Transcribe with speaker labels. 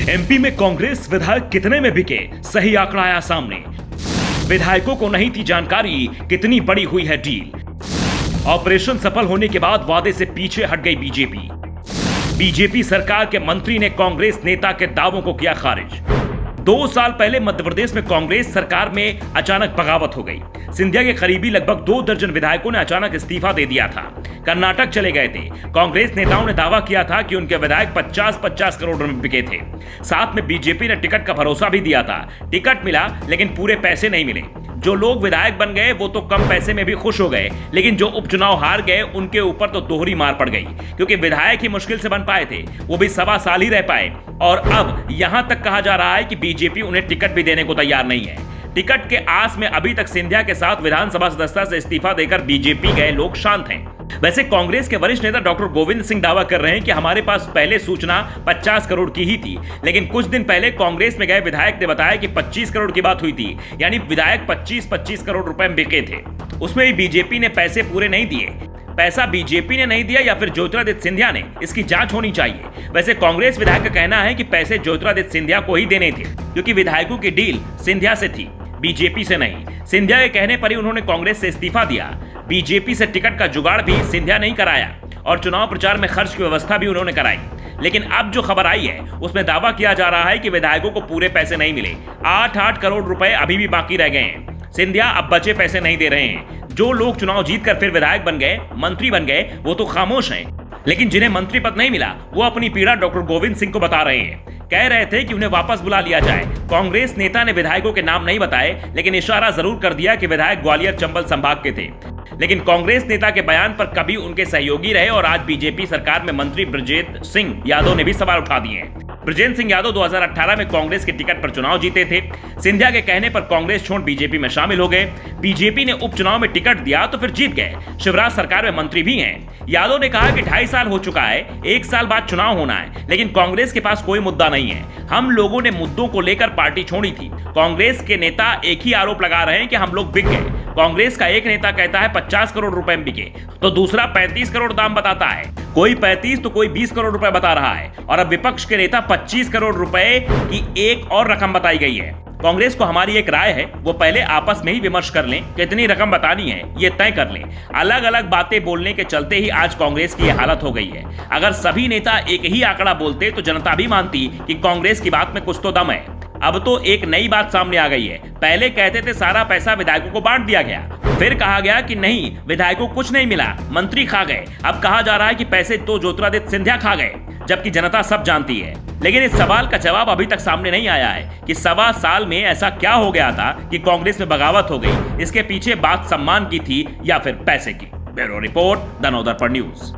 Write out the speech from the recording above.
Speaker 1: MP में कांग्रेस विधायक कितने में बिके, सही आंकड़ा आया सामने। विधायकों को नहीं थी जानकारी, कितनी बड़ी हुई है डील। ऑपरेशन सफल होने के बाद वादे से पीछे हट गई बीजेपी सरकार के मंत्री ने कांग्रेस नेता के दावों को किया खारिज। 2 साल पहले मध्य प्रदेश में कांग्रेस सरकार में अचानक बगावत हो गई। सिंधिया के करीबी लगभग 2 दर्जन विधायकों ने अचानक इस्तीफा दे दिया था, कर्नाटक चले गए थे। कांग्रेस नेताओं ने दावा किया था कि उनके विधायक 50-50 करोड़ में बिके थे। साथ में बीजेपी ने टिकट का भरोसा भी दिया था। टिकट मिला लेकिन पूरे पैसे नहीं मिले। जो लोग विधायक बन गए वो तो कम पैसे में भी खुश हो गए, लेकिन जो उपचुनाव हार गए उनके ऊपर तो दोहरी मार पड़ गई, क्योंकि विधायक ही मुश्किल से बन पाए थे, वो भी 1.25 साल ही रह पाए। और अब यहां तक कहा जा रहा है कि बीजेपी उन्हें टिकट भी देने को तैयार नहीं है। टिकट के आस में अभी तक सिंधिया के साथ विधानसभा सदस्यता से इस्तीफा देकर बीजेपी गए लोग शांत हैं। वैसे कांग्रेस के वरिष्ठ नेता डॉक्टर गोविंद सिंह दावा कर रहे हैं कि हमारे पास पहले सूचना 50 करोड़ की ही थी, लेकिन कुछ दिन पहले कांग्रेस में गए विधायक ने बताया कि 25 करोड़ की बात हुई थी, यानी विधायक 25-25 करोड़ रुपए में बिके थे। उसमें भी बीजेपी ने पैसे पूरे नहीं दिए। पैसा बीजेपी ने नहीं दिया या फिर ज्योतिरादित्य सिंधिया ने, इसकी जांच होनी चाहिए। वैसे कांग्रेस विधायक का कहना है कि पैसे ज्योतिरादित्य सिंधिया को ही देने थे, क्योंकि विधायकों की डील सिंधिया से थी, बीजेपी से नहीं। सिंधिया के कहने पर ही उन्होंने कांग्रेस से इस्तीफा दिया। बीजेपी से टिकट का जुगाड़ भी सिंधिया नहीं कराया और चुनाव प्रचार में खर्च की व्यवस्था भी उन्होंने कराई। लेकिन अब जो खबर आई है उसमें दावा किया जा रहा है कि विधायकों को पूरे पैसे नहीं मिले। 8-8 करोड़ रुपए अभी भी बाकी रह गए हैं। सिंधिया अब बचे पैसे नहीं दे रहे हैं। जो लोग चुनाव जीतकर फिर विधायक बन गए, मंत्री बन गए, वो तो खामोश हैं, लेकिन जिन्हें मंत्री पद नहीं मिला वो अपनी पीड़ा डॉक्टर गोविंद सिंह को बता रहे हैं। कह रहे थे कि उन्हें वापस बुला लिया जाए। कांग्रेस नेता ने विधायकों के नाम नहीं बताए, लेकिन इशारा जरूर कर दिया कि विधायक ग्वालियर चंबल संभाग के थे। लेकिन कांग्रेस नेता के बयान पर कभी उनके सहयोगी रहे और आज बीजेपी सरकार में मंत्री बृजेंद्र सिंह यादव ने भी सवाल उठा दिए हैं। बृजेंद्र सिंह यादव 2018 में कांग्रेस के टिकट पर चुनाव जीते थे। सिंधिया के कहने पर कांग्रेस छोड़ बीजेपी में शामिल हो गए। बीजेपी ने उपचुनाव में टिकट दिया तो फिर जीत गए। शिवराज सरकार में मंत्री भी हैं। यादव ने कहा कि 2.5 साल हो चुका है, 1 साल बाद चुनाव होना है, लेकिन कांग्रेस के पास कोई मुद्दा नहीं है। हम लोगों ने मुद्दों को लेकर पार्टी छोड़ी थी। कांग्रेस के नेता एक ही आरोप लगा रहे हैं कि हम लोग बिक गए। कांग्रेस का एक नेता कहता है 50 करोड़ रुपए में बिके, तो दूसरा 35 करोड़ दाम बताता है। कोई 35 तो कोई 20 करोड़ रुपए बता रहा है, और अब विपक्ष के नेता 25 करोड़ रुपए की एक और रकम बताई गई है। कांग्रेस को हमारी एक राय है, वो पहले आपस में ही विमर्श कर लें, कितनी रकम बतानी है ये तय कर लें। अलग अलग बातें बोलने के चलते ही आज कांग्रेस की ये हालत हो गई है। अगर सभी नेता एक ही आंकड़ा बोलते तो जनता भी मानती कि कांग्रेस की बात में कुछ तो दम है। अब तो एक नई बात सामने आ गई है। पहले कहते थे सारा पैसा विधायकों को बांट दिया गया, फिर कहा गया कि नहीं, विधायकों को कुछ नहीं मिला, मंत्री खा गए। अब कहा जा रहा है कि पैसे तो ज्योतिरादित्य सिंधिया खा गए, जबकि जनता सब जानती है। लेकिन इस सवाल का जवाब अभी तक सामने नहीं आया है कि 1.25 साल में ऐसा क्या हो गया था कि कांग्रेस में बगावत हो गई। इसके पीछे बात सम्मान की थी या फिर पैसे की। Bureau report, the Navdarpan news.